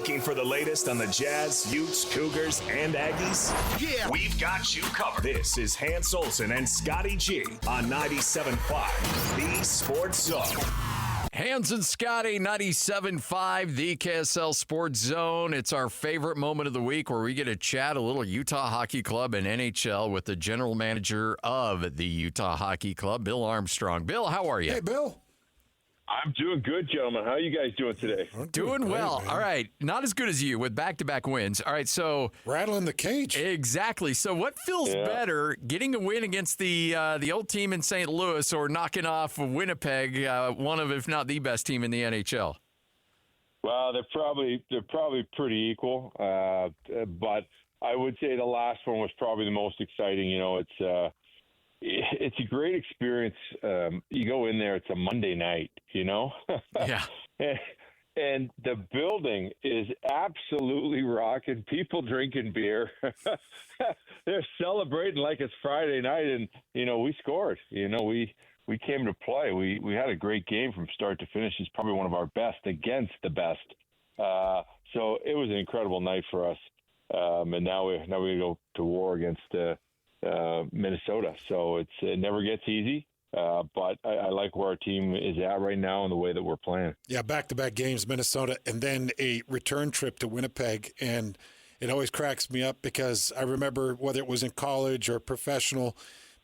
Looking for the latest on the Jazz, Utes, Cougars, and Aggies? Yeah, we've got you covered. This is Hans Olsen and Scotty G on 97.5, the Sports Zone. Hans and Scotty, 97.5, the KSL Sports Zone. It's our favorite moment of the week where we get to chat a little Utah Hockey Club and NHL with the general manager of the Utah Hockey Club, Bill Armstrong. Bill, how are you? Hey, Bill. I'm doing good, gentlemen. How are you guys doing today? Doing well. All right. Not as good as you with back-to-back wins. All right, so... Rattling the cage. Exactly. So what feels better, getting a win against the old team in St. Louis or knocking off Winnipeg, one of, if not the best team in the NHL? Well, they're probably pretty equal, but I would say the last one was probably the most exciting. You know, it's a great experience. You go in there, it's a Monday night, you know? Yeah. And the building is absolutely rocking. People drinking beer. They're celebrating like it's Friday night, and, you know, we scored. You know, we came to play. We had a great game from start to finish. It's probably one of our best against the best. So it was an incredible night for us. And now we go to war against Minnesota. So it never gets easy, but I like where our team is at right now and the way that we're playing. Yeah, back-to-back games, Minnesota, and then a return trip to Winnipeg. And it always cracks me up because I remember whether it was in college or professional,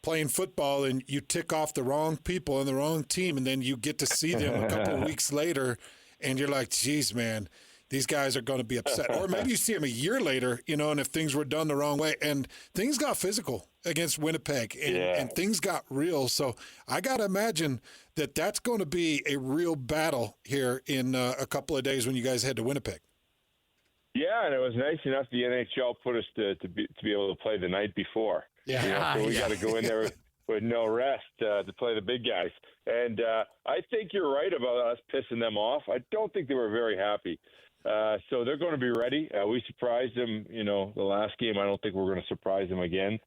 playing football, and you tick off the wrong people on the wrong team, and then you get to see them a couple of weeks later, and you're like, geez, man, these guys are going to be upset. Or maybe you see them a year later, you know, and if things were done the wrong way, and things got physical against Winnipeg, and things got real. So I got to imagine that that's going to be a real battle here in a couple of days when you guys head to Winnipeg. Yeah, and it was nice enough the NHL put us to be able to play the night before. Yeah, you know, so we got to go in there with no rest to play the big guys. And I think you're right about us pissing them off. I don't think they were very happy. So they're going to be ready. We surprised them, you know, the last game. I don't think we're going to surprise them again.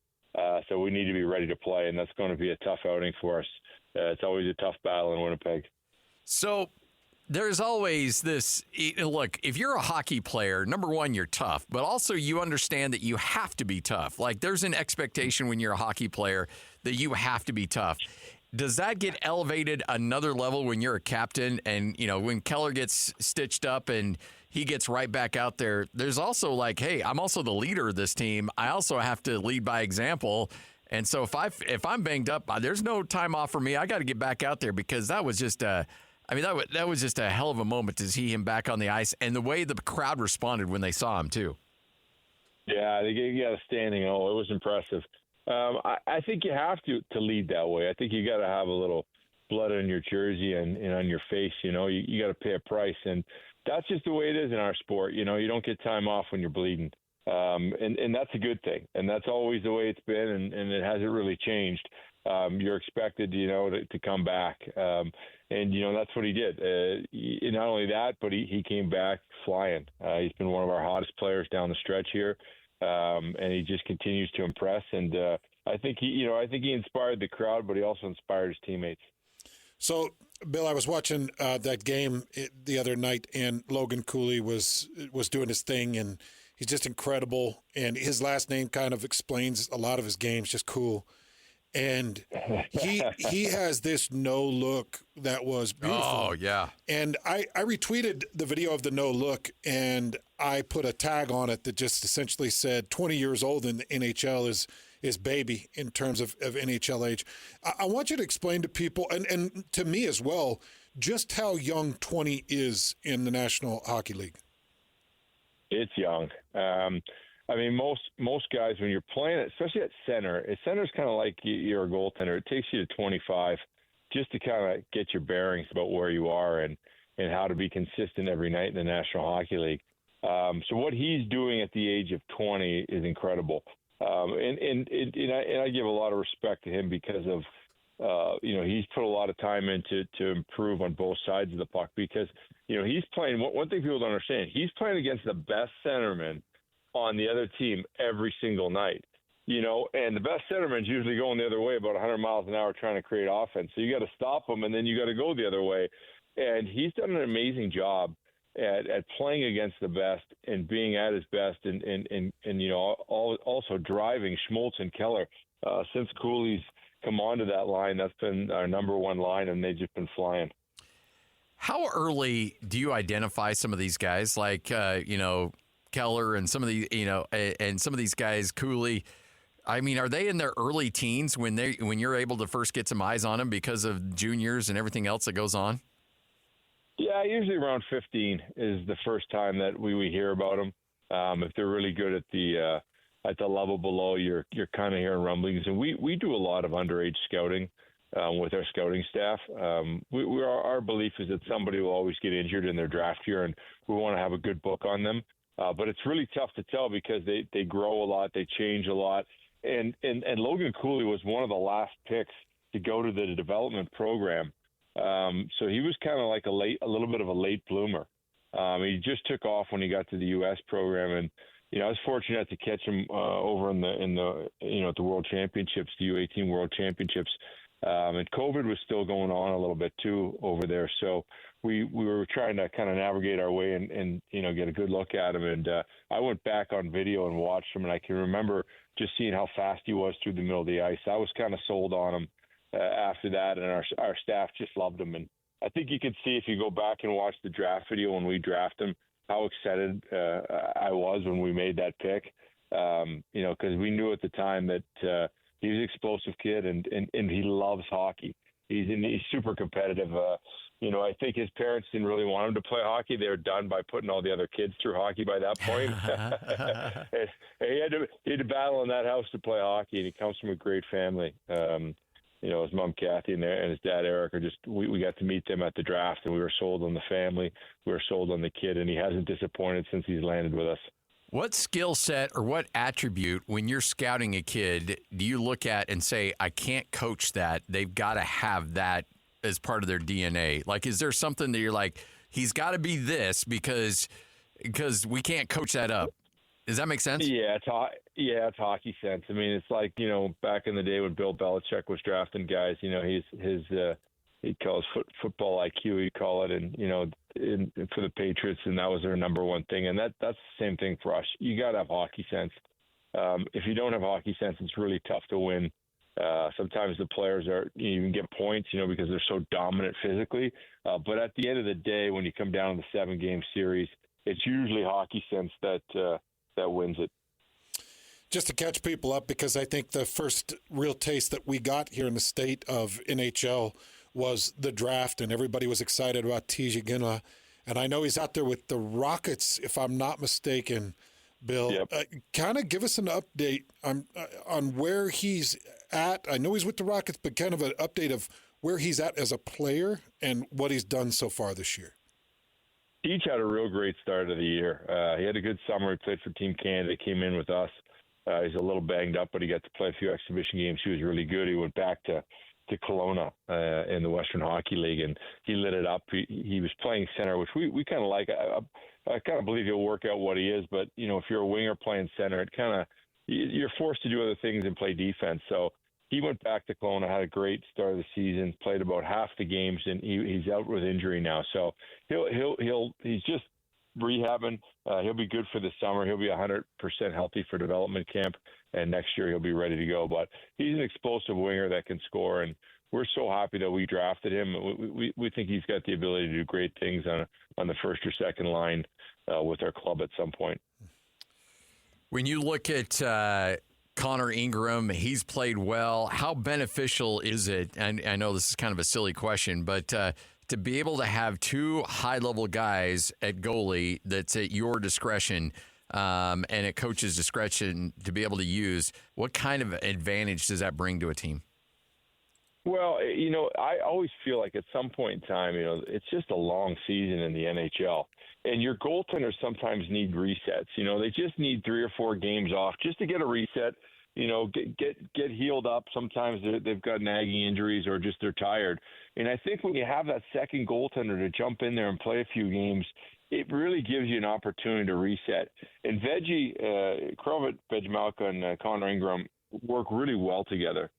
So we need to be ready to play, and that's going to be a tough outing for us. It's always a tough battle in Winnipeg. So there's always this, look, if you're a hockey player, number one, you're tough, but also you understand that you have to be tough. Like there's an expectation when you're a hockey player that you have to be tough. Does that get elevated another level when you're a captain and, you know, when Keller gets stitched up and he gets right back out there? There's also like, hey, I'm also the leader of this team. I also have to lead by example. And so if I'm banged up, there's no time off for me. I got to get back out there because that was just that was just a hell of a moment to see him back on the ice and the way the crowd responded when they saw him too. Yeah, they got a standing O. It was impressive. I think you have to lead that way. I think you got to have a little blood on your jersey and on your face. You know, you got to pay a price, and that's just the way it is in our sport. You know, you don't get time off when you're bleeding, and that's a good thing. And that's always the way it's been, and it hasn't really changed. You're expected, you know, to come back, and you know that's what he did. Not only that, but he came back flying. He's been one of our hottest players down the stretch here. And he just continues to impress. And I think he inspired the crowd, but he also inspired his teammates. So, Bill, I was watching that game the other night, and Logan Cooley was doing his thing, and he's just incredible. And his last name kind of explains a lot of his games, just cool. And he has this no look that was beautiful. Oh, yeah. And I retweeted the video of the no look, and I put a tag on it that just essentially said 20 years old in the NHL is baby in terms of NHL age. I want you to explain to people, and to me as well, just how young 20 is in the National Hockey League. It's young. I mean, most guys, when you're playing, especially at center's kind of like you're a goaltender. It takes you to 25 just to kind of get your bearings about where you are and how to be consistent every night in the National Hockey League. So what he's doing at the age of 20 is incredible. And I give a lot of respect to him because of, he's put a lot of time into to improve on both sides of the puck because, you know, he's playing. One thing people don't understand, he's playing against the best centerman on the other team every single night, you know, and the best centerman's usually going the other way about 100 miles an hour trying to create offense. So you got to stop them, and then you got to go the other way. And he's done an amazing job. at playing against the best and being at his best, and also driving Schmaltz and Keller. Since Cooley's come onto that line, that's been our number one line, and they've just been flying. How early do you identify some of these guys, like Keller and some of the and some of these guys, Cooley? I mean, are they in their early teens when you're able to first get some eyes on them because of juniors and everything else that goes on? Yeah, usually around 15 is the first time that we hear about them. If they're really good at the level below, you're kind of hearing rumblings. And we do a lot of underage scouting with our scouting staff. Our belief is that somebody will always get injured in their draft year, and we want to have a good book on them. But it's really tough to tell because they grow a lot, they change a lot. And Logan Cooley was one of the last picks to go to the development program. So he was kind of like a little bit of a late bloomer. He just took off when he got to the U.S. program, and I was fortunate to catch him over in the at the World Championships, the U18 World Championships, and COVID was still going on a little bit too over there. So we were trying to kind of navigate our way and get a good look at him. And I went back on video and watched him, and I can remember just seeing how fast he was through the middle of the ice. I was kind of sold on him after that, and our staff just loved him. And I think you can see if you go back and watch the draft video when we draft him, how excited I was when we made that pick. Because we knew at the time that he's an explosive kid and he loves hockey. He's super competitive. I think his parents didn't really want him to play hockey. They were done by putting all the other kids through hockey by that point. he had to battle in that house to play hockey, and he comes from a great family. His mom Kathy and his dad Eric are just. We got to meet them at the draft, and we were sold on the family. We were sold on the kid, and he hasn't disappointed since he's landed with us. What skill set or what attribute, when you're scouting a kid, do you look at and say, I can't coach that? They've got to have that as part of their DNA. Like, is there something that you're like, he's got to be this because we can't coach that up? Does that make sense? Yeah, it's hockey sense. I mean, it's like, back in the day when Bill Belichick was drafting guys, he'd call it football IQ, he'd call it, and, for the Patriots, and that was their number one thing. And that's the same thing for us. You got to have hockey sense. If you don't have hockey sense, it's really tough to win. Sometimes the players you even get points, because they're so dominant physically. But at the end of the day, when you come down to the 7-game series, it's usually hockey sense that wins it. Just to catch people up, because I think the first real taste that we got here in the state of NHL was the draft, and everybody was excited about TJ Ginla. And I know he's out there with the Rockets, if I'm not mistaken, Bill. Yep. Kind of give us an update on where he's at. I know he's with the Rockets, but kind of an update of where he's at as a player and what he's done so far this year. Teach had a real great start of the year. He had a good summer. He played for Team Canada, came in with us. He's a little banged up, but he got to play a few exhibition games. He was really good. He went back to Kelowna in the Western Hockey League, and he lit it up. He was playing center, which we kind of like. I kind of believe he'll work out what he is, but, if you're a winger playing center, it kind of you're forced to do other things and play defense. So he went back to Kelowna, had a great start of the season, played about half the games, and he's out with injury now. So he's just rehabbing. He'll be good for the summer. He'll be 100% healthy for development camp, and next year he'll be ready to go. But he's an explosive winger that can score, and we're so happy that we drafted him. We think he's got the ability to do great things on the first or second line with our club at some point. When you look at Connor Ingram, he's played well. How beneficial is it? And I know this is kind of a silly question, but to be able to have two high-level guys at goalie that's at your discretion and at coach's discretion to be able to use, what kind of advantage does that bring to a team? Well, I always feel like at some point in time, it's just a long season in the NHL. And your goaltenders sometimes need resets. They just need 3 or 4 games off just to get a reset, get healed up. Sometimes they've got nagging injuries or just they're tired. And I think when you have that second goaltender to jump in there and play a few games, it really gives you an opportunity to reset. And Krovat, Vejmelka, and Connor Ingram work really well together.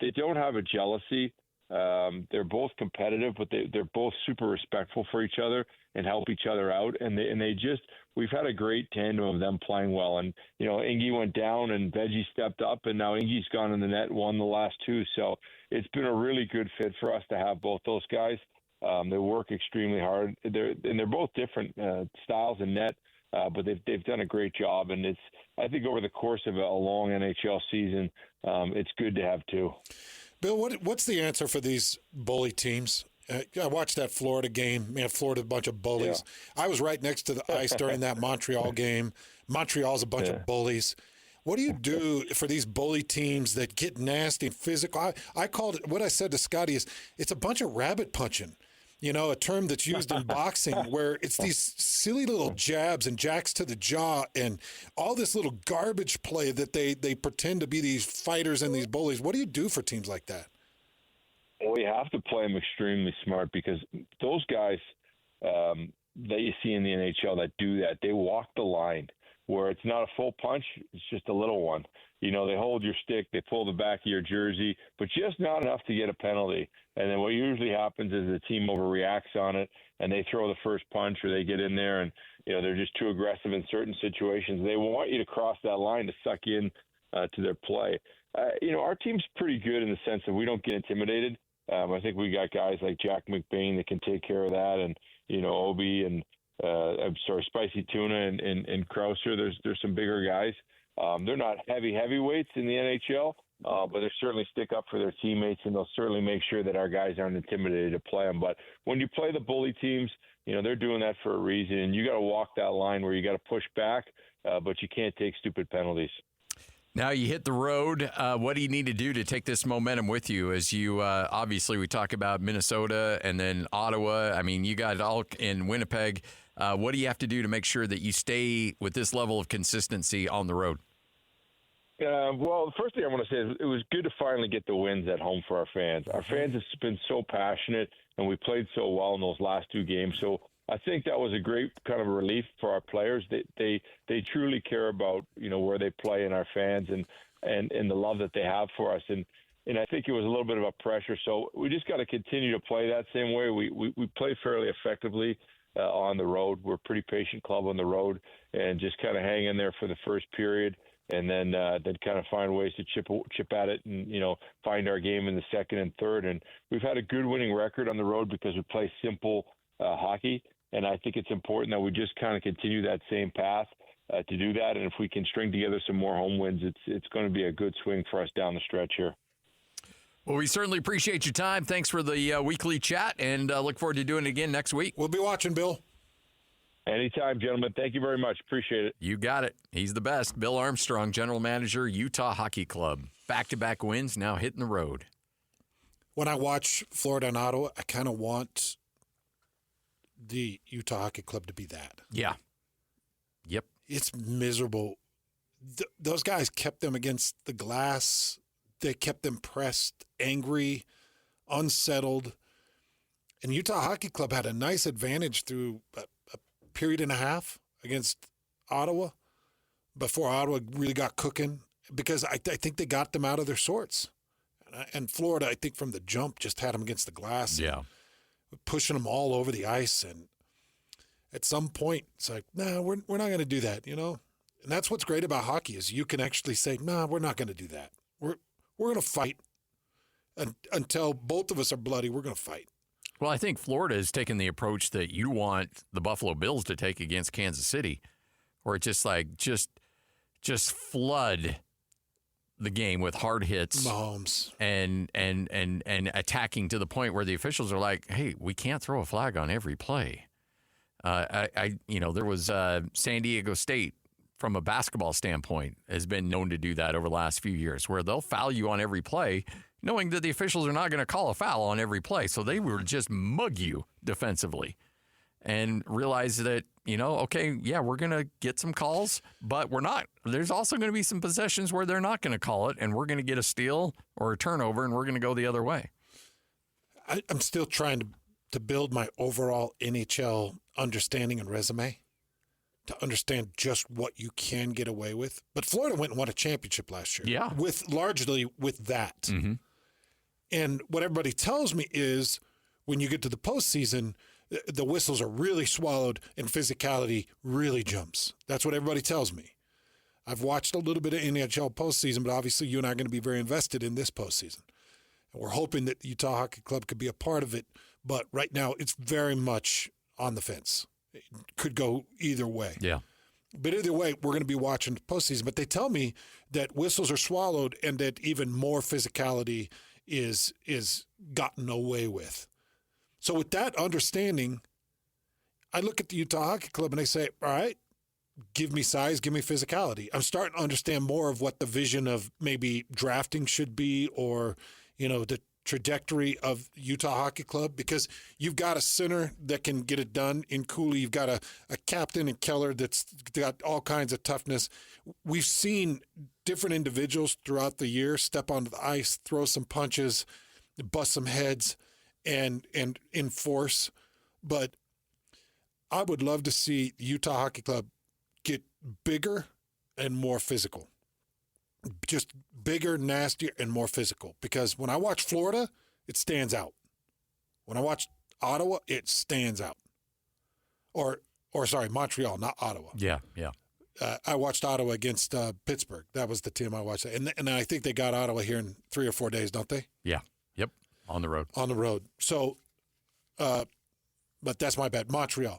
They don't have a jealousy They're both competitive, but they're both super respectful for each other and help each other out. And they just, we've had a great tandem of them playing well. And, Ingy went down and Veggie stepped up, and now Ingy's gone in the net, won the last two. So it's been a really good fit for us to have both those guys. They work extremely hard. They're both different styles in net, but they've done a great job. And I think over the course of a long NHL season, it's good to have two. Bill, what's the answer for these bully teams? I watched that Florida game. Man, Florida's a bunch of bullies. Yeah. I was right next to the ice during that Montreal game. Montreal's a bunch of bullies. What do you do for these bully teams that get nasty and physical? I called it, what I said to Scotty is, it's a bunch of rabbit punching. A term that's used in boxing where it's these silly little jabs and jacks to the jaw and all this little garbage play that they pretend to be these fighters and these bullies. What do you do for teams like that? Well, you have to play them extremely smart, because those guys that you see in the NHL that do that, they walk the line where it's not a full punch, it's just a little one. They hold your stick, they pull the back of your jersey, but just not enough to get a penalty. And then what usually happens is the team overreacts on it, and they throw the first punch, or they get in there and, they're just too aggressive in certain situations. They want you to cross that line to suck you in to their play. Our team's pretty good in the sense that we don't get intimidated. I think we got guys like Jack McBain that can take care of that, and, Obi and, Spicy Tuna and Krauser. There's some bigger guys. They're not heavyweights in the NHL, but they certainly stick up for their teammates, and they'll certainly make sure that our guys aren't intimidated to play them. But when you play the bully teams, they're doing that for a reason, and you got to walk that line where you got to push back, but you can't take stupid penalties. Now you hit the road. What do you need to do to take this momentum with you? As you obviously, we talk about Minnesota and then Ottawa. I mean, you got it all in Winnipeg. What do you have to do to make sure that you stay with this level of consistency on the road? Well, the first thing I want to say is it was good to finally get the wins at home for our fans. Our fans have been so passionate, and we played so well in those last two games. So I think that was a great kind of relief for our players. They truly care about where they play and our fans and the love that they have for us. And I think it was a little bit of a pressure. So we just got to continue to play that same way. We play fairly effectively on the road. We're a pretty patient club on the road, and just kind of hang in there for the first period. And then kind of find ways to chip at it and, find our game in the second and third. And we've had a good winning record on the road because we play simple hockey. And I think it's important that we just kind of continue that same path to do that. And if we can string together some more home wins, it's going to be a good swing for us down the stretch here. Well, we certainly appreciate your time. Thanks for the weekly chat, and look forward to doing it again next week. We'll be watching, Bill. Anytime, gentlemen. Thank you very much. Appreciate it. You got it. He's the best. Bill Armstrong, General Manager, Utah Hockey Club. Back-to-back wins, now hitting the road. When I watch Florida and Ottawa, I kind of want the Utah Hockey Club to be that. Yeah. Yep. It's miserable. Those guys kept them against the glass. They kept them pressed, angry, unsettled. And Utah Hockey Club had a nice advantage through a period and a half against Ottawa before Ottawa really got cooking, because I think they got them out of their sorts. And Florida, I think from the jump, just had them against the glass. Yeah. Pushing them all over the ice. And at some point, it's like, nah, we're not going to do that, And that's what's great about hockey is you can actually say, nah, we're not going to do that. We're going to fight. And until both of us are bloody, we're going to fight. Well, I think Florida has taken the approach that you want the Buffalo Bills to take against Kansas City, where it's just flood the game with hard hits, Mahomes, and attacking to the point where the officials are like, "Hey, we can't throw a flag on every play." There was San Diego State, from a basketball standpoint, has been known to do that over the last few years, where they'll foul you on every play, knowing that the officials are not going to call a foul on every play. So they will just mug you defensively and realize that, okay, yeah, we're going to get some calls, but we're not. There's also going to be some possessions where they're not going to call it, and we're going to get a steal or a turnover, and we're going to go the other way. I'm still trying to build my overall NHL understanding and resume to understand just what you can get away with. But Florida went and won a championship last year. Yeah. Largely with that. Mm-hmm. And what everybody tells me is when you get to the postseason, the whistles are really swallowed and physicality really jumps. That's what everybody tells me. I've watched a little bit of NHL postseason, but obviously you and I are going to be very invested in this postseason. And we're hoping that the Utah Hockey Club could be a part of it. But right now, it's very much on the fence. It could go either way. Yeah. But either way, we're going to be watching the postseason. But they tell me that whistles are swallowed and that even more physicality is gotten away with. So with that understanding, I look at the Utah Hockey Club and I say, all right, give me size, give me physicality. I'm starting to understand more of what the vision of maybe drafting should be, or, the trajectory of Utah Hockey Club, because you've got a center that can get it done in Cooley. You've got a captain in Keller that's got all kinds of toughness. We've seen different individuals throughout the year step onto the ice, throw some punches, bust some heads, and enforce. But I would love to see the Utah Hockey Club get bigger and more physical. Just bigger, nastier, and more physical. Because when I watch Florida, it stands out. When I watch Ottawa, it stands out. Or sorry, Montreal, not Ottawa. Yeah. I watched Ottawa against Pittsburgh. That was the team I watched. And I think they got Ottawa here in 3 or 4 days, don't they? Yeah. Yep. On the road. On the road. So, but that's my bad. Montreal.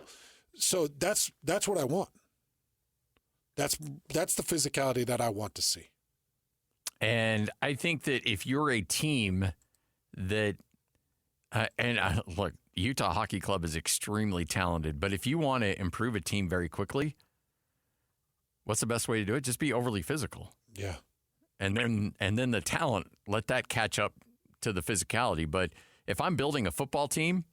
So that's what I want. That's the physicality that I want to see. And I think that if you're a team that, look, Utah Hockey Club is extremely talented, but if you want to improve a team very quickly, what's the best way to do it? Just be overly physical. Yeah. And then the talent, let that catch up to the physicality. But if I'm building a football team,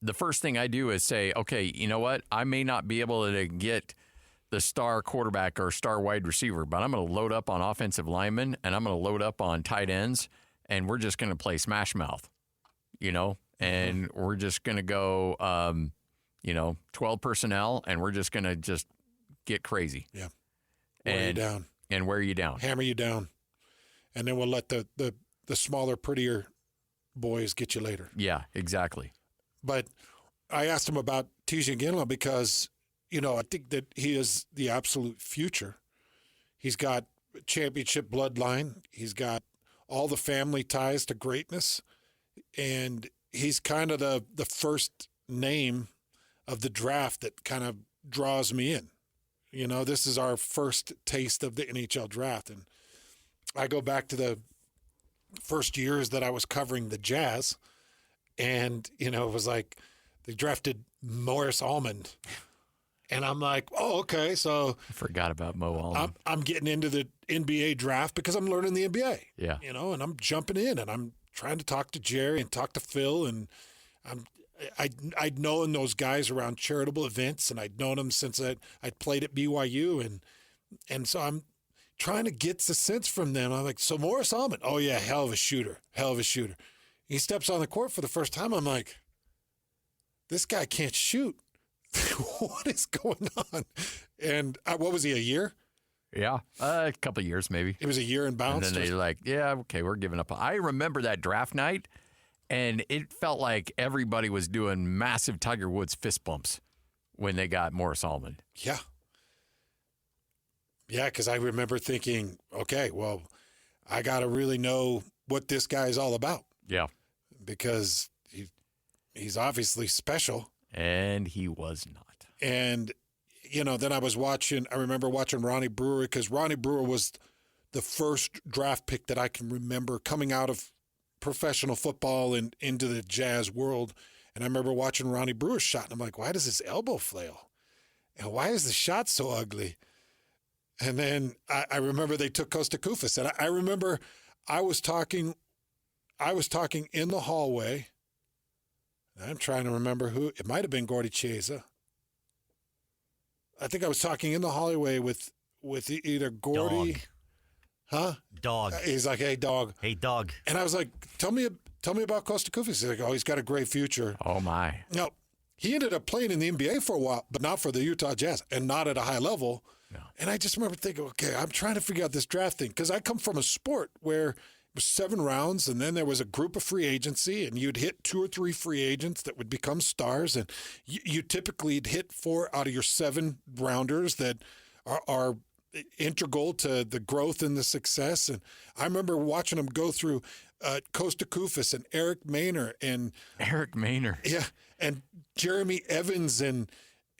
the first thing I do is say, okay, you know what? I may not be able to get the star quarterback or star wide receiver, but I'm going to load up on offensive linemen and I'm going to load up on tight ends, and we're just going to play smash mouth, and we're just going to go, 12 personnel, and we're just going to just get crazy. Yeah. Wear you down. And wear you down. Hammer you down. And then we'll let the smaller, prettier boys get you later. Yeah, exactly. But I asked him about Tisha Ginla because, I think that he is the absolute future. He's got championship bloodline. He's got all the family ties to greatness. And he's kind of the first name of the draft that kind of draws me in. This is our first taste of the NHL draft. And I go back to the first years that I was covering the Jazz. And, it was like they drafted Morris Almond. And I'm like, oh, okay, so I forgot about Mo Allen. I'm getting into the NBA draft because I'm learning the NBA. Yeah. And I'm jumping in and I'm trying to talk to Jerry and talk to Phil. And I'd known those guys around charitable events, and I'd known them since I'd played at BYU. And so I'm trying to get the sense from them. I'm like, so Morris Almond, oh, yeah, hell of a shooter. He steps on the court for the first time. I'm like, this guy can't shoot. What is going on? And what was he, a year? Yeah, a couple of years maybe. It was a year and bounced. And then they're like, yeah, okay, we're giving up. I remember that draft night, and it felt like everybody was doing massive Tiger Woods fist bumps when they got Morris Almond. Yeah. Yeah, because I remember thinking, okay, well, I got to really know what this guy's all about. Yeah. Because he's obviously special. And he was not. And, then I remember watching Ronnie Brewer, because Ronnie Brewer was the first draft pick that I can remember coming out of professional football and into the Jazz world. And I remember watching Ronnie Brewer's shot, and I'm like, why does his elbow flail? And why is the shot so ugly? And then I remember they took Costa Koufos. And I remember I was talking in the hallway. I'm trying to remember who. It might have been Gordy Chiesa. I think I was talking in the hallway with either Gordy. Dog. Huh? Dog. He's like, hey, dog. Hey, dog. And I was like, tell me about Costa Koufos. He's like, oh, he's got a great future. Oh, my. Now, he ended up playing in the NBA for a while, but not for the Utah Jazz, and not at a high level. No. And I just remember thinking, okay, I'm trying to figure out this draft thing, because I come from a sport where 7 rounds, and then there was a group of free agency, and you'd hit 2 or 3 free agents that would become stars, and you typically hit 4 out of your 7 rounders that are integral to the growth and the success. And I remember watching them go through Costa Koufis and Eric Maynor and Jeremy Evans and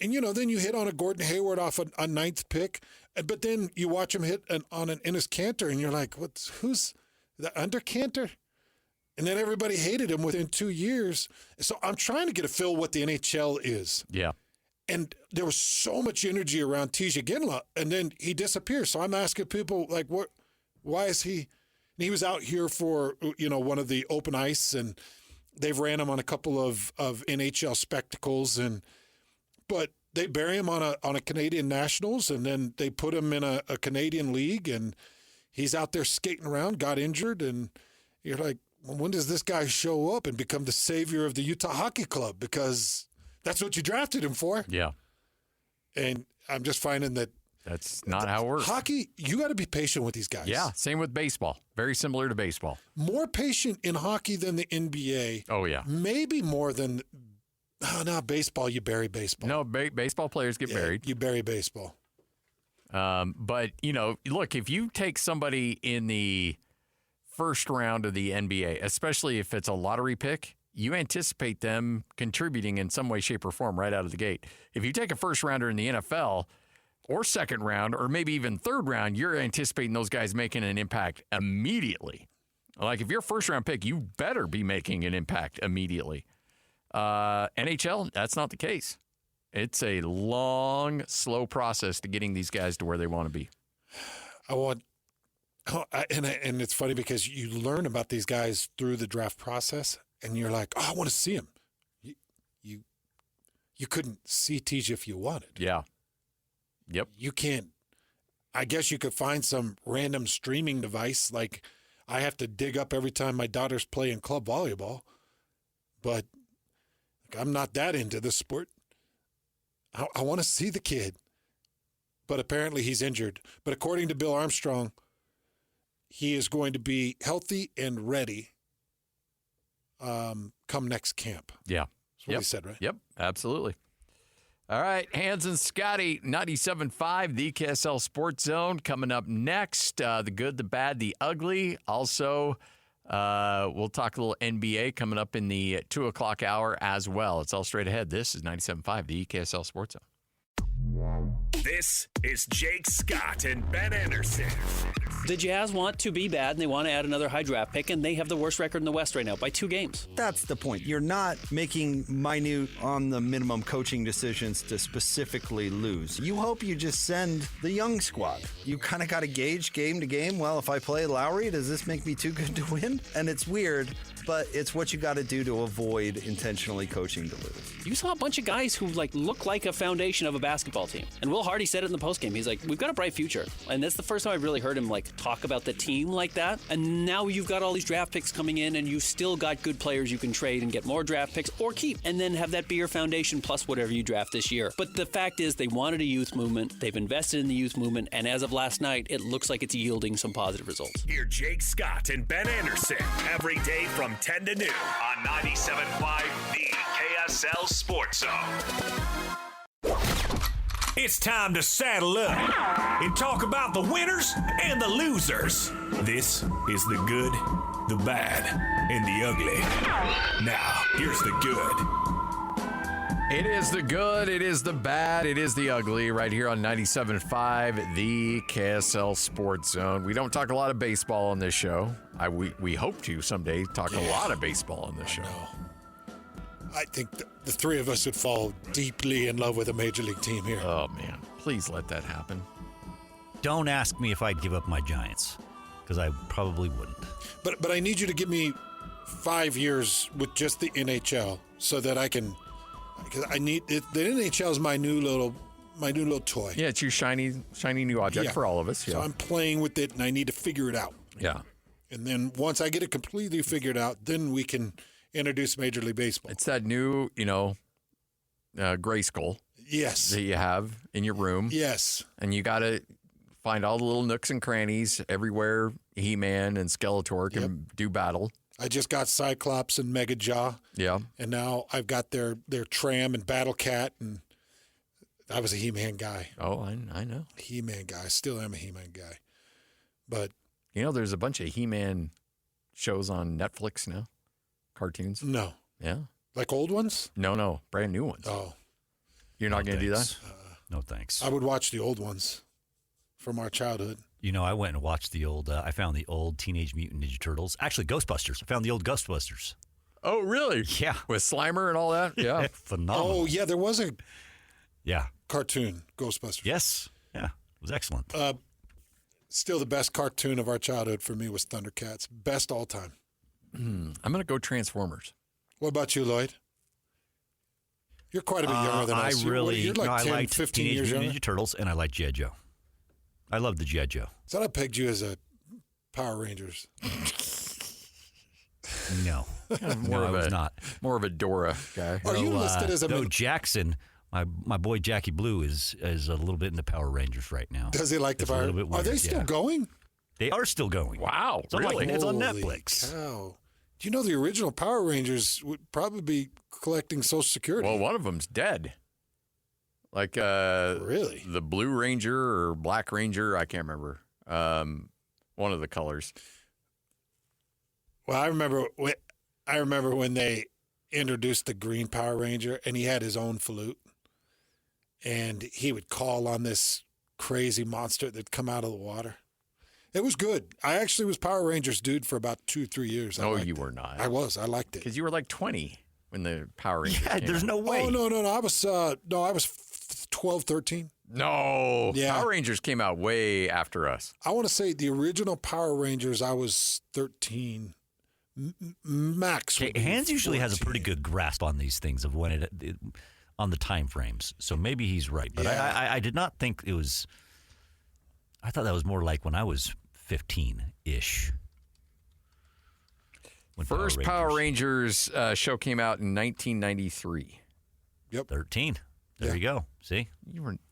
then you hit on a Gordon Hayward off a 9th pick, but then you watch him hit on an Enes Kanter, and you're like, who's the under Kanter? And then everybody hated him within 2 years. So I'm trying to get a feel what the NHL is. Yeah. And there was so much energy around TJ Ginla, and then he disappears. So I'm asking people, like, why is he? And he was out here for, one of the open ice, and they've ran him on a couple of NHL spectacles, but they bury him on a Canadian Nationals, and then they put him in a Canadian League, and he's out there skating around, got injured, and you're like, well, when does this guy show up and become the savior of the Utah Hockey Club? Because that's what you drafted him for. Yeah. And I'm just finding that that's not how it works. Hockey, you got to be patient with these guys. Yeah, same with baseball. Very similar to baseball. More patient in hockey than the NBA. Oh, yeah. Maybe more than baseball, you bury baseball. No, baseball players get buried. You bury baseball. But, look, if you take somebody in the first round of the NBA, especially if it's a lottery pick, you anticipate them contributing in some way, shape, or form right out of the gate. If you take a first rounder in the NFL or second round or maybe even third round, you're anticipating those guys making an impact immediately. Like if you're a first round pick, you better be making an impact immediately. NHL, that's not the case. It's a long, slow process to getting these guys to where they want to be. And it's funny because you learn about these guys through the draft process, and you're like, I want to see him. You couldn't see TJ if you wanted. Yeah. Yep. You can't. I guess you could find some random streaming device like I have to dig up every time my daughter's playing club volleyball, but I'm not that into the sport. I want to see the kid, but apparently he's injured. But according to Bill Armstrong, he is going to be healthy and ready come next camp. Yeah. That's what he said, right? Yep, absolutely. All right, Hans and Scotty, 97.5, the KSL Sports Zone. Coming up next, the good, the bad, the ugly. Also, we'll talk a little NBA coming up in the 2 o'clock hour as well. It's all straight ahead. This is 97.5, the KSL Sports Zone. This is Jake Scott and Ben Anderson. The Jazz want to be bad, and they want to add another high draft pick, and they have the worst record in the West right now by 2 games. That's the point. You're not making minute on the minimum coaching decisions to specifically lose. You hope you just send the young squad. You kind of got to gauge game to game. Well, if I play Lowry, does this make me too good to win? And it's weird, but it's what you got to do to avoid intentionally coaching to lose. You saw a bunch of guys who look like a foundation of a basketball team. And Will Hardy said it in the postgame. He's like, we've got a bright future. And that's the first time I've really heard him talk about the team like that. And now you've got all these draft picks coming in, and you've still got good players you can trade and get more draft picks or keep, and then have that be your foundation plus whatever you draft this year. But the fact is, they wanted a youth movement. They've invested in the youth movement. And as of last night, it looks like it's yielding some positive results. Hear Jake Scott and Ben Anderson every day from 10 to noon on 97.5 The KSL Sports Zone. It's time to saddle up and talk about the winners and the losers. This is the good, the bad, and the ugly. Now, here's the good. It is the good, it is the bad, it is the ugly, right here on 97.5, the KSL Sports Zone. We don't talk a lot of baseball on this show. We hope to someday talk a lot of baseball on this show. I think the three of us would fall deeply in love with a major league team here. Oh, man. Please let that happen. Don't ask me if I'd give up my Giants, because I probably wouldn't. But I need you to give me 5 years with just the NHL so that I can, because I need it. The NHL is my new little toy. Yeah, it's your shiny new object for all of us. Yeah. So I'm playing with it, and I need to figure it out. Yeah. And then once I get it completely figured out, then we can introduce Major League Baseball. It's that new, Grayskull. Yes. That you have in your room. Yes. And you got to Find all the little nooks and crannies everywhere He-Man and Skeletor can do battle. I just got Cyclops and Mega Jaw. Yeah. And now I've got their Tram and Battle Cat, and I was a He-Man guy. Oh, I know. He-Man guy. Still am a He-Man guy. But there's a bunch of He-Man shows on Netflix now. Cartoons. no. Yeah. Like old ones? No. Brand new ones. Oh. You're not going to do that? No, thanks. I would watch the old ones from our childhood. I went and watched the old, I found the old Teenage Mutant Ninja Turtles. Actually, Ghostbusters. I found the old Ghostbusters. Oh, really? Yeah. With Slimer and all that? Yeah. Phenomenal. Oh, yeah, there was a Yeah. cartoon, Ghostbusters. Yes. Yeah. It was excellent. Still the best cartoon of our childhood for me was Thundercats. Best all time. I'm going to go Transformers. What about you, Lloyd? You're quite a bit younger than us. You're like 10, I liked 15 Teenage years Mutant younger. Ninja Turtles, and I liked G.I. Joe. I loved the G.I. Joe. So I pegged you as a Power Rangers. No. More I was not. More of a Dora guy. Are you listed as a... No, Jackson, my boy Jackie Blue is a little bit into Power Rangers right now. Does he like the It's a Power? little bit Are they weird, still yeah. going? They are still going. Wow, So really? it's on Holy Netflix. cow. Do you know the original Power Rangers would probably be collecting Social Security? Well, one of them's dead. Like Really? the Blue Ranger or Black Ranger, I can't remember. One of the colors. Well, I remember when they introduced the Green Power Ranger, and he had his own flute, and he would call on this crazy monster that'd come out of the water. It was good. I actually was Power Rangers dude for about 2-3 years. No, you were not. I was. I liked it. Because you were like 20 when the Power Rangers Yeah, came there's out. no way. Oh, no. I was 12, 13. No. Yeah. Power Rangers came out way after us. I want to say the original Power Rangers, I was 13. Max. Okay, would be Hans usually has a 14. pretty good grasp on these things of when it on the time frames. So maybe he's right. But Yeah. I did not think it was. I thought that was more like when I was 15-ish. When First Power Rangers show came out in 1993. 13. There Yeah. you go. See?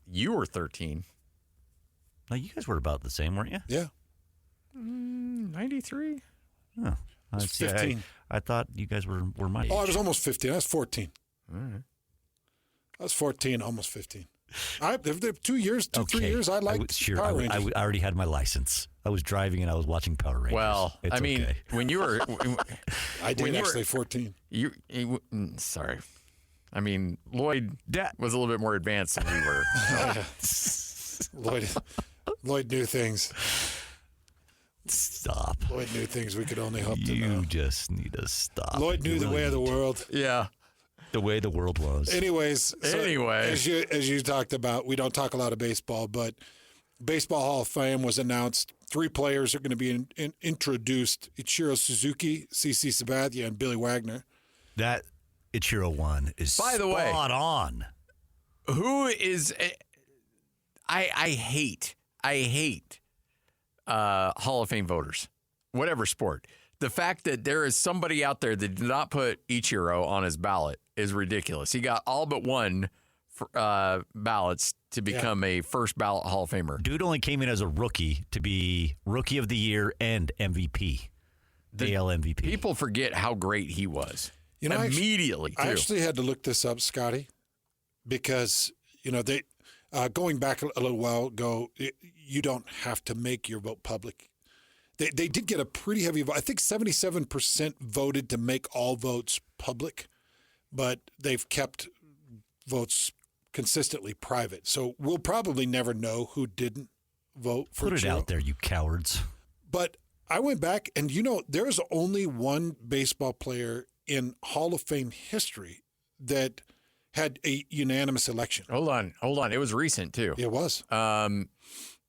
You were 13. No, you guys were about the same, weren't you? Yeah. 93? Oh, I was see. 15. I thought you guys were my age. Oh, I was almost 15. I was 14. All right. I was 14, almost 15. There 2 years, 3 years, I liked Power I Rangers. already had my license. I was driving and I was watching Power Rangers. Well, It's I mean, okay. when you were I did when you were- actually 14. sorry. I mean, Lloyd was a little bit more advanced than we were. Lloyd knew things. Stop. Lloyd knew things we could only hope to You know. just need to stop. Lloyd knew You the really way of the need to. world. Yeah. The way the world was. Anyways, Anyway. as you talked about, we don't talk a lot of baseball, but Baseball Hall of Fame was announced. 3 players are going to be introduced: Ichiro Suzuki, CC Sabathia, and Billy Wagner. That Ichiro one is By the way, spot on. Who is I hate Hall of Fame voters, whatever sport. The fact that there is somebody out there that did not put Ichiro on his ballot is ridiculous. He got all but one ballots to become a first ballot Hall of Famer. Dude only came in as a rookie to be Rookie of the Year and MVP. AL MVP. People forget how great he was. You know, immediately, I too. actually had to look this up, Scotty, because they going back a little while ago, you don't have to make your vote public. They did get a pretty heavy vote. I think 77% voted to make all votes public, but they've kept votes consistently private. So we'll probably never know who didn't vote for Put it Ichiro. out there, you cowards. But I went back, and there's only one baseball player in Hall of Fame history that had a unanimous election. Hold on. It was recent, too. It was.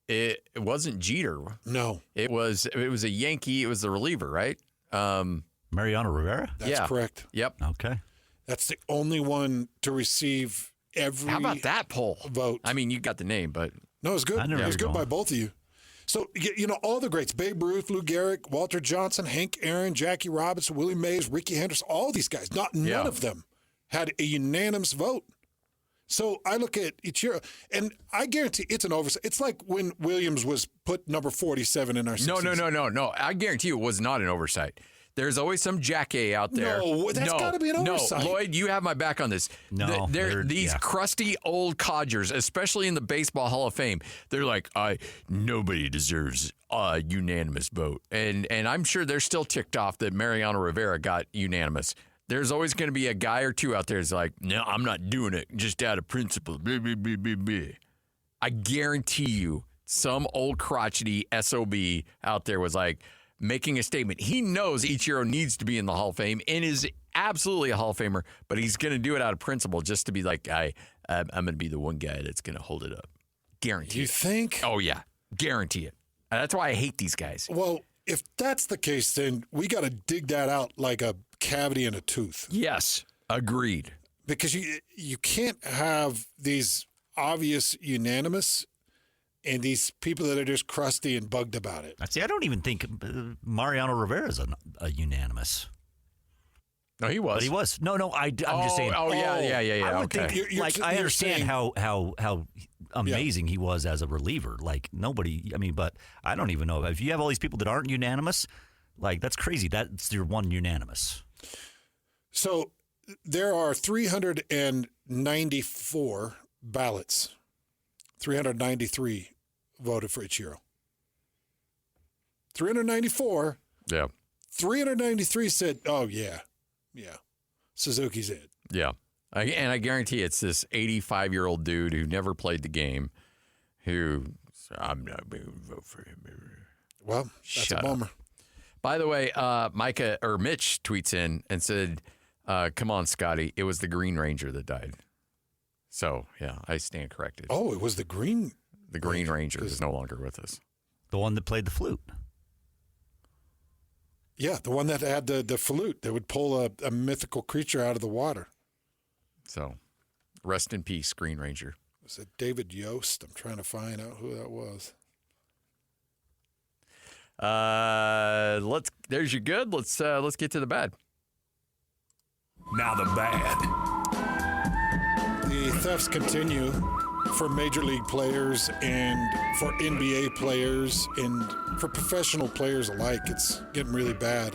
It wasn't Jeter. No. It was a Yankee. It was the reliever, right? Mariano Rivera? That's correct. Yep. Okay. That's the only one to receive every How about that poll? vote. I mean, you got the name, but No, it was good. I never It was heard good of by him. both of you. So, all the greats, Babe Ruth, Lou Gehrig, Walter Johnson, Hank Aaron, Jackie Robinson, Willie Mays, Ricky Henderson, all these guys, none of them had a unanimous vote. So I look at Ichiro, and I guarantee it's an oversight. It's like when Williams was put number 47 in our No. season. No. I guarantee you it was not an oversight. There's always some jackie out there. No, that's gotta be an oversight. No, Lloyd, you have my back on this. No, These crusty old codgers, especially in the Baseball Hall of Fame, they're like, nobody deserves a unanimous vote. And I'm sure they're still ticked off that Mariano Rivera got unanimous. There's always going to be a guy or two out there that's like, no, I'm not doing it just out of principle. Blah, blah, blah, blah, blah. I guarantee you some old crotchety SOB out there was like making a statement. He knows Ichiro needs to be in the Hall of Fame and is absolutely a Hall of Famer, but he's going to do it out of principle just to be like, I'm going to be the one guy that's going to hold it up. Guarantee You it. think? Oh, yeah. Guarantee it. That's why I hate these guys. Well, if that's the case, then we got to dig that out like a cavity in a tooth. Yes. Agreed. Because you can't have these obvious unanimous and these people that are just crusty and bugged about it. See, I don't even think Mariano Rivera is a unanimous. No, he was. But he was. No, I'm just saying. Oh, yeah. I would Okay. think, I you're understand saying- how amazing he was as a reliever. Like, nobody, but I don't even know. If you have all these people that aren't unanimous, like, that's crazy. That's your one unanimous. So there are 394 ballots. 393 voted for Ichiro. 394. Yeah. 393 said, oh, yeah, Suzuki's it. Yeah. And I guarantee it's this 85-year-old dude who never played the game who, I'm not going to vote for him. Well, that's Shut a bummer. up. By the way, Mitch tweets in and said, come on, Scotty, it was the Green Ranger that died. So, yeah, I stand corrected. Oh, it was the Green. The Green Ranger is no longer with us. The one that played the flute. Yeah, the one that had the flute that would pull a mythical creature out of the water. So, rest in peace, Green Ranger. Was it David Yost? I'm trying to find out who that was. There's your good. Let's get to the bad. Now the bad. The thefts continue for Major League players and for NBA players and for professional players alike. It's getting really bad.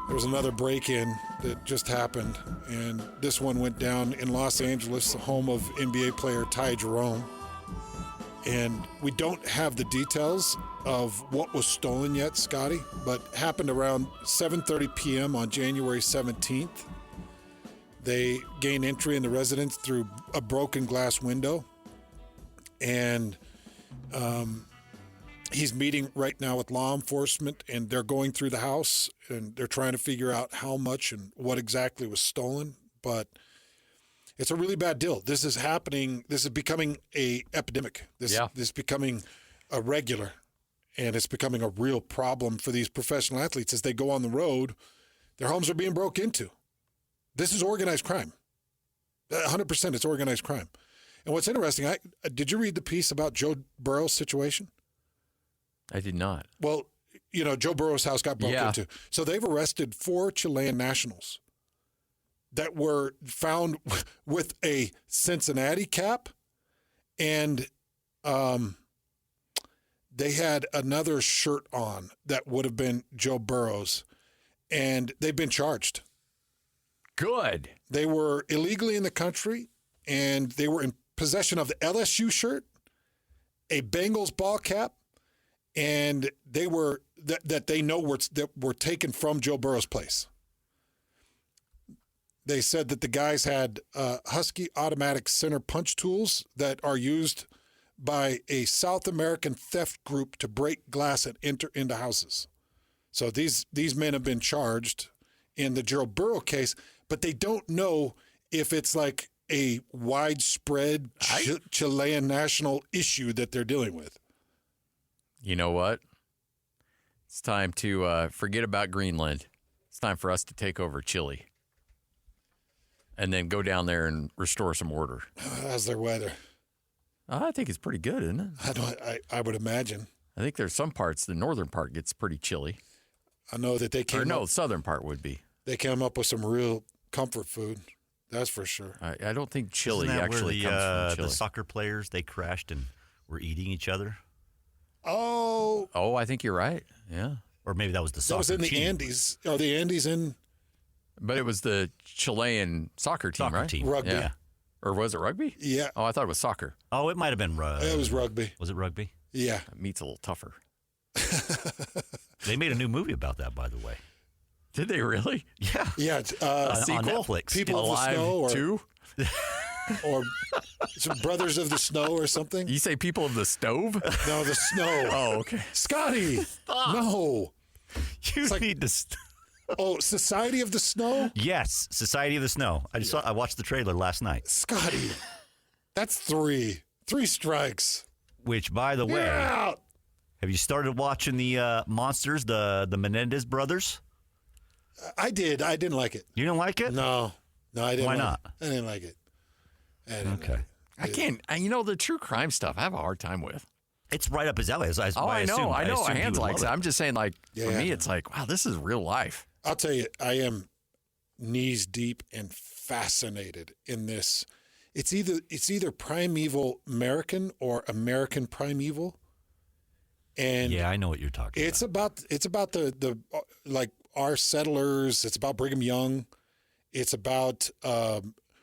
There was another break-in that just happened, and this one went down in Los Angeles, the home of NBA player Ty Jerome. And we don't have the details of what was stolen yet, Scotty, but happened around 7:30 p.m. on January 17th. They gained entry in the residence through a broken glass window, and he's meeting right now with law enforcement, and they're going through the house, and they're trying to figure out how much and what exactly was stolen, but it's a really bad deal. This is happening. This is becoming a epidemic. This is becoming a regular, and it's becoming a real problem for these professional athletes as they go on the road. Their homes are being broke into. This is organized crime. 100% it's organized crime. And what's interesting, did you read the piece about Joe Burrow's situation? I did not. Well, Joe Burrow's house got broken into. So they've arrested 4 Chilean nationals that were found with a Cincinnati cap, and they had another shirt on that would have been Joe Burrow's, and they've been charged. Good. They were illegally in the country, and they were in possession of the LSU shirt, a Bengals ball cap, and they were that they know were taken from Joe Burrow's place. They said that the guys had Husky automatic center punch tools that are used by a South American theft group to break glass and enter into houses. So these men have been charged in the Joe Burrow case, but they don't know if it's like a widespread Chilean national issue that they're dealing with. You know what? It's time to forget about Greenland. It's time for us to take over Chile. And then go down there and restore some order. How's their weather? I think it's pretty good, isn't it? I would imagine. I think there's some parts, the northern part gets pretty chilly. I know that they came southern part would be. They came up with some real comfort food. That's for sure. I don't think chili Isn't that actually where comes from chili. the soccer players, they crashed and were eating each other? Oh, I think you're right. Yeah. Or maybe that was the soccer that was in the team. Andes. Are the Andes in But it was the Chilean soccer team, Soccer right? team. rugby? Yeah. Or was it rugby? Yeah. Oh, I thought it was soccer. Oh, it might have been It was rugby. Was it rugby? Yeah. Meat's a little tougher. They made a new movie about that, by the way. Did they really? Yeah. Yeah. On sequel? Netflix. People of the Alive Snow or 2? or some Brothers of the Snow or something. You say people of the stove? No, the snow. Oh, okay. Scotty. No. You like- need to. Oh, Society of the Snow? Yes, Society of the Snow. I watched the trailer last night. Scotty. That's 3. 3 strikes. Which, by the way, Yeah. have you started watching the Monsters, the Menendez brothers? I did. I didn't like it. You didn't like it? No, I didn't. Why like not? It. I didn't like it. I didn't Okay. like it. I can't. The true crime stuff, I have a hard time with. It's right up his alley. As Oh, I know. assumed he Hands would likes love it. I'm just saying, like, for Yeah. me, it's like, wow, this is real life. I'll tell you, I am knees deep and fascinated in this. It's either primeval American or American primeval, and Yeah, I know what you're talking it's about. about the like our settlers. It's about Brigham Young. It's about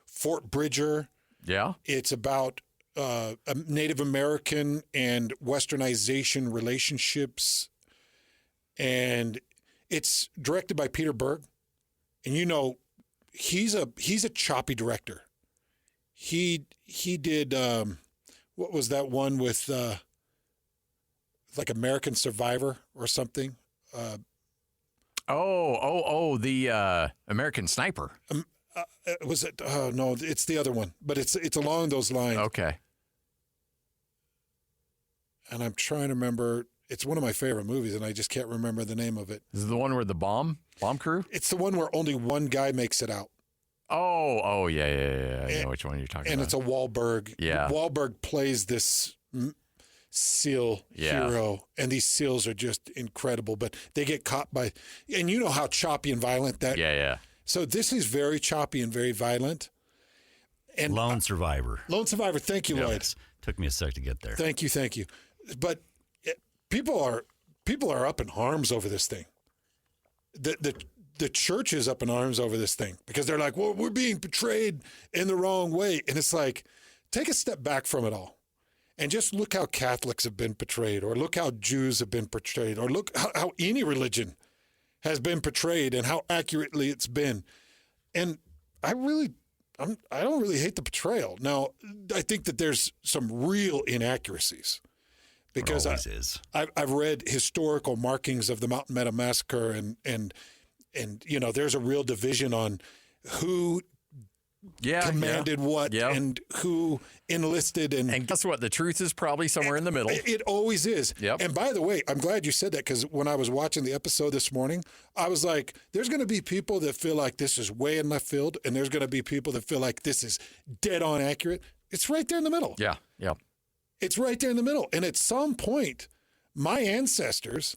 Fort Bridger. Yeah. It's about Native American and Westernization relationships, and it's directed by Peter Berg, and he's a choppy director. He did what was that one with like American Survivor or something? The American Sniper. Was it? Oh no, it's the other one, but it's along those lines. Okay. And I'm trying to remember. It's one of my favorite movies, and I just can't remember the name of it. Is it the one where the bomb crew? It's the one where only one guy makes it out. Oh, yeah. I know which one you're talking And about. it's a Wahlberg. Yeah. Wahlberg plays this SEAL hero, and these SEALs are just incredible. But they get caught by, and you know how choppy and violent that. Yeah. So this is very choppy and very violent. And Lone Survivor. Lone Survivor. Thank you, Lloyd. Yes. Took me a sec to get there. Thank you. But people are up in arms over this thing. The church is up in arms over this thing because they're like, well, we're being portrayed in the wrong way. And it's like, take a step back from it all and just look how Catholics have been portrayed, or look how Jews have been portrayed, or look how any religion has been portrayed and how accurately it's been. And I don't really hate the portrayal. Now, I think that there's some real inaccuracies. Because I've read historical markings of the Mountain Meadow Massacre, and there's a real division on who commanded what and who enlisted. And guess what? The truth is probably somewhere in the middle. It always is. Yep. And by the way, I'm glad you said that, because when I was watching the episode this morning, I was like, there's going to be people that feel like this is way in left field, and there's going to be people that feel like this is dead on accurate. It's right there in the middle. Yeah. It's right there in the middle. And at some point, my ancestors,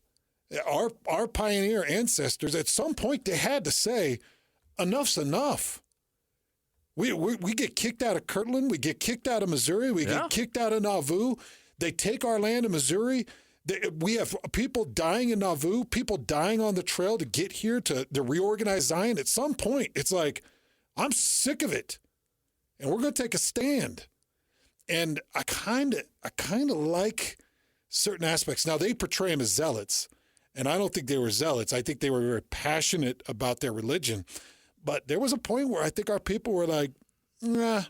our pioneer ancestors, at some point they had to say, enough's enough. We get kicked out of Kirtland. We get kicked out of Missouri. We get kicked out of Nauvoo. They take our land in Missouri. We have people dying in Nauvoo, people dying on the trail to get here to reorganize Zion. At some point, it's like, I'm sick of it. And we're going to take a stand. And I kind of like certain aspects. Now, they portray them as zealots, and I don't think they were zealots. I think they were very passionate about their religion. But there was a point where I think our people were like, nah,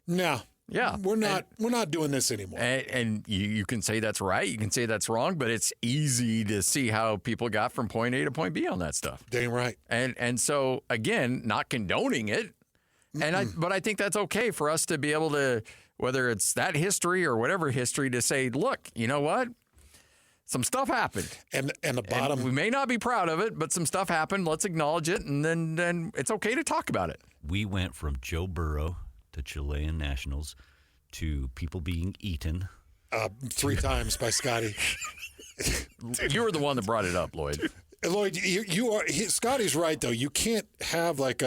Yeah. we're not doing this anymore. And you can say that's right. You can say that's wrong, but it's easy to see how people got from point A to point B on that stuff. Dang right. And so, again, not condoning it. But I think that's okay for us to be able to, whether it's that history or whatever history, to say, look, you know what? Some stuff happened. And the bottom. And we may not be proud of it, but some stuff happened. Let's acknowledge it, and then it's okay to talk about it. We went from Joe Burrow to Chilean nationals to people being eaten. 3 times by Scotty. You were the one that brought it up, Lloyd. Lloyd, you are. Scotty's right though. You can't have like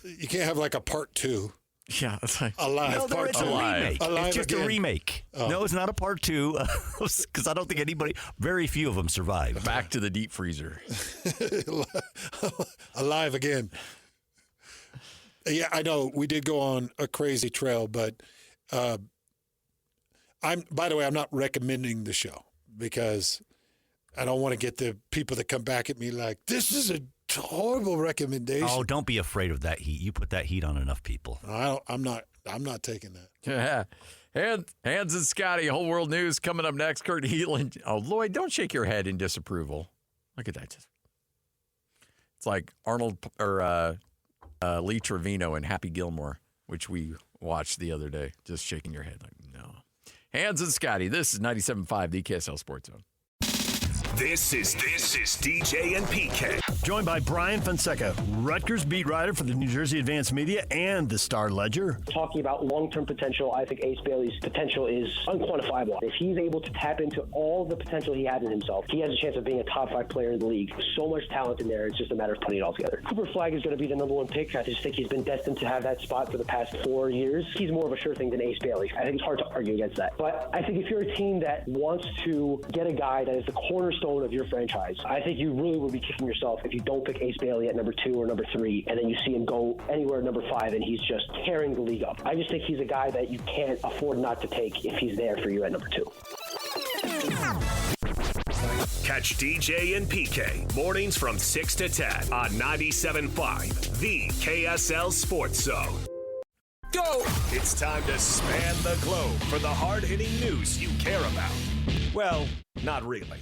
You can't have like a part 2. Yeah, it's like Alive. No, part it's 2. a remake. Alive It's just again. a remake. Oh. No, it's not a part 2 because I don't think very few of them survived. back to the deep freezer. Alive again. Yeah, I know we did go on a crazy trail, but by the way, I'm not recommending the show because I don't want to get the people that come back at me like, this is a horrible recommendation. Oh, don't be afraid of that heat. You put that heat on enough people. I'm not taking that. Yeah. Hans and Scotty, Whole World News coming up next. Kurt Heelan. Oh, Lloyd, don't shake your head in disapproval. Look at that. It's like Arnold or Lee Trevino and Happy Gilmore, which we watched the other day. Just shaking your head like, no. Hans and Scotty, this is 97.5, the KSL Sports Zone. This is DJ and PK. Joined by Brian Fonseca, Rutgers beat writer for the New Jersey Advance Media and the Star Ledger. Talking about long-term potential, I think Ace Bailey's potential is unquantifiable. If he's able to tap into all the potential he has in himself, he has a chance of being a top 5 player in the league. So much talent in there, it's just a matter of putting it all together. Cooper Flagg is going to be the number 1 pick. I just think he's been destined to have that spot for the past 4 years. He's more of a sure thing than Ace Bailey. I think it's hard to argue against that. But I think if you're a team that wants to get a guy that is the cornerstone of your franchise, I think you really would be kicking yourself if you don't pick Ace Bailey at number 2 or number 3, and then you see him go anywhere at number 5, and he's just tearing the league up. I just think he's a guy that you can't afford not to take if he's there for you at number 2. Catch DJ and PK mornings from 6 to 10 on 97.5, the KSL Sports Zone. Go! It's time to span the globe for the hard-hitting news you care about. Well, not really.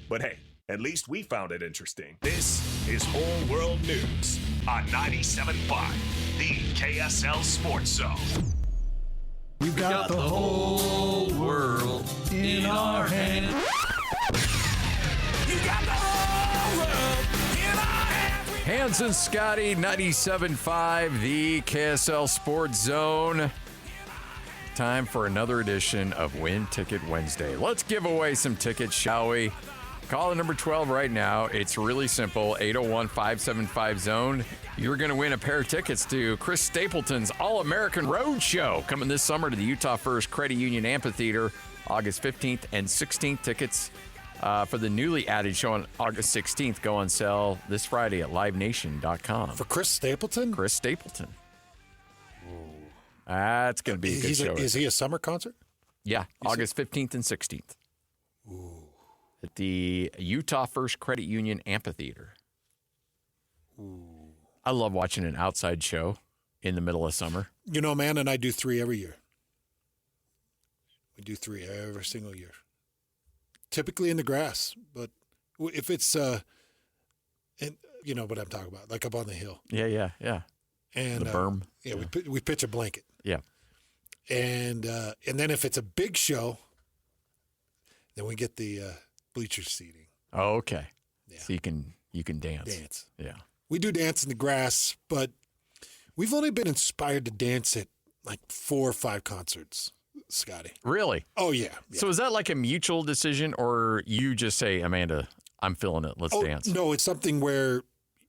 But hey, at least we found it interesting. This is Whole World News on 97.5, the KSL Sports Zone. We've got the whole world in our hands. You got the whole world in our hands. Hans and Scotty, 97.5, the KSL Sports Zone. Time for another edition of Win Ticket Wednesday. Let's give away some tickets, shall we? Call number 12 right now. It's really simple, 801-575-ZONE. You're going to win a pair of tickets to Chris Stapleton's All-American Road Show coming this summer to the Utah First Credit Union Amphitheater, August 15th and 16th. Tickets for the newly added show on August 16th go on sale this Friday at livenation.com. For Chris Stapleton? Chris Stapleton. That's going to be a good show. Is he a summer concert? Yeah, August 15th and 16th. Ooh. At the Utah First Credit Union Amphitheater. Ooh. I love watching an outside show in the middle of summer. You know, man, and I do 3 every year. We do 3 every single year. Typically in the grass, but if it's, and you know what I'm talking about, like up on the hill. Yeah. And the berm. Yeah, we pitch a blanket. Yeah. And then if it's a big show, then we get the bleacher seating. Oh, okay. Yeah. So you can dance. Dance. Yeah. We do dance in the grass, but we've only been inspired to dance at like 4 or 5 concerts, Scotty. Really? Oh, yeah. So is that like a mutual decision, or you just say, Amanda, I'm feeling it, let's dance? No, it's something where,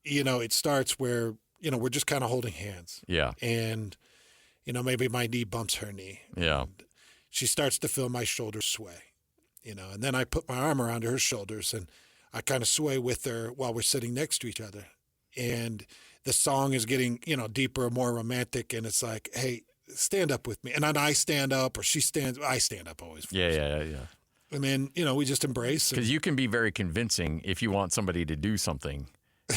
it starts where, we're just kind of holding hands. Yeah. And, maybe my knee bumps her knee. Yeah. And she starts to feel my shoulders sway, and then I put my arm around her shoulders and I kind of sway with her while we're sitting next to each other. And the song is getting, deeper, more romantic. And it's like, hey, stand up with me. And then I stand up, or I stand up always. First. Yeah. And then, we just embrace. Because you can be very convincing if you want somebody to do something.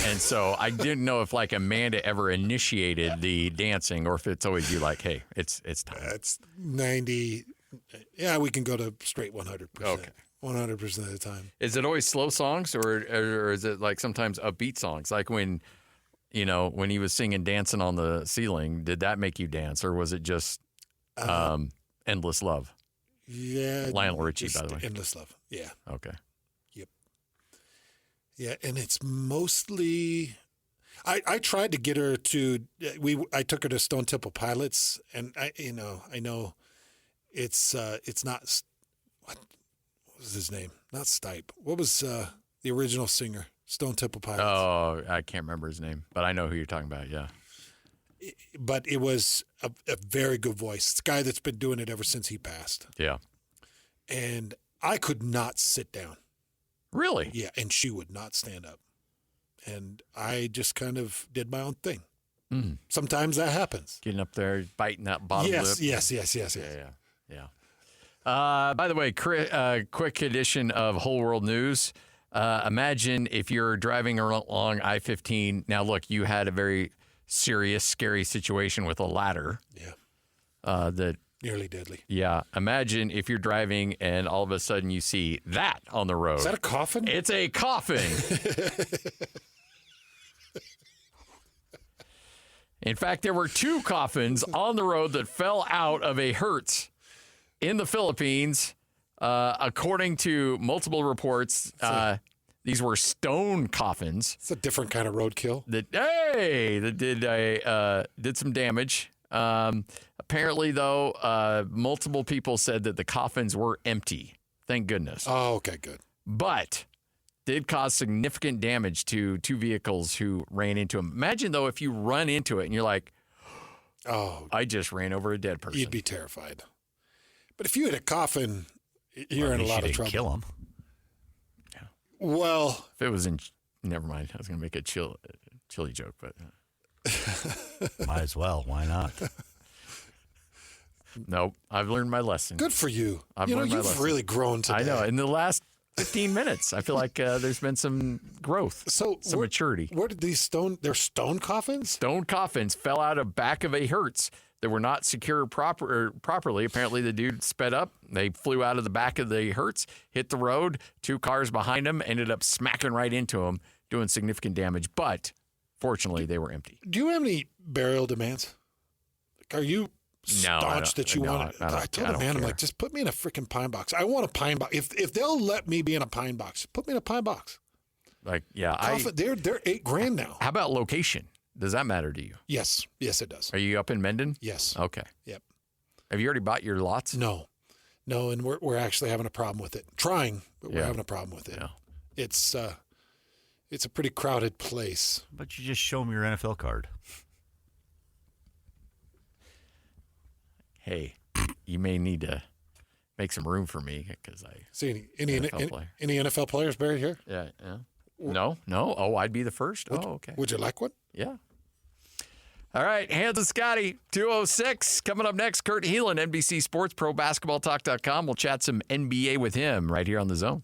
And so I didn't know if like Amanda ever initiated the dancing, or if it's always you like, hey, it's time. It's 90. Yeah, we can go to straight 100%. Okay. 100% of the time. Is it always slow songs, or is it like sometimes upbeat songs? Like when he was singing Dancing on the Ceiling, did that make you dance, or was it just Endless Love? Yeah. Lionel Richie, by the way. Endless Love. Yeah. Okay. Yep. Yeah, and it's mostly I tried to get her to I took her to Stone Temple Pilots, and I know it's not what was his name? Not Stipe. What was the original singer? Stone Temple Pilots. Oh, I can't remember his name, but I know who you're talking about. Yeah. but it was a very good voice. It's a guy that's been doing it ever since he passed. Yeah. And I could not sit down. Really? Yeah, and she would not stand up. And I just kind of did my own thing. Mm. Sometimes that happens. Getting up there, biting that bottom lip. Yes. Yeah. By the way, quick edition of Whole World News. Imagine if you're driving along I-15. Now, look, you had a very serious, scary situation with a ladder. Yeah. That nearly deadly. Yeah. Imagine if you're driving and all of a sudden you see that on the road. Is that a coffin? It's a coffin. In fact, there were 2 coffins on the road that fell out of a Hertz in the Philippines. According to multiple reports, these were stone coffins. It's a different kind of roadkill. That did some damage. Apparently, though, multiple people said that the coffins were empty. Thank goodness. Oh, okay, good. But did cause significant damage to 2 vehicles who ran into them. Imagine, though, if you run into it and you're like, oh, I just ran over a dead person. You'd be terrified. But if you hit a coffin, you're in a lot of trouble. Kill him. Yeah. Well, if it was in, never mind. I was going to make a chilly joke, but might as well. Why not? Nope. I've learned my lesson. Good for you. You've really grown today. I know. In the last 15 minutes, I feel like there's been some growth, some maturity. Where did these they're stone coffins? Stone coffins fell out of back of a Hertz that were not secured properly. Apparently, the dude sped up. They flew out of the back of the Hertz, hit the road. 2 cars behind him ended up smacking right into him, doing significant damage. But fortunately, they were empty. Do you have any burial demands? Are you staunch that you want it? I told the man, I'm like, just put me in a freaking pine box. I want a pine box. If they'll let me be in a pine box, put me in a pine box. Like, yeah, they're $8,000 now. How about location? Does that matter to you? Yes, it does. Are you up in Mendon? Yes. Okay. Yep. Have you already bought your lots? No, and we're actually having a problem with it. Trying, but we're having a problem with it. Yeah. It's a pretty crowded place. But you just show them your NFL card. Hey, you may need to make some room for me because I see any NFL players buried here. Yeah. No. Oh, I'd be the first. Okay. Would you like one? Yeah. All right, Hans and Scotty, 206. Coming up next, Kurt Heelan, NBC Sports, ProBasketballTalk.com. We'll chat some NBA with him right here on The Zone.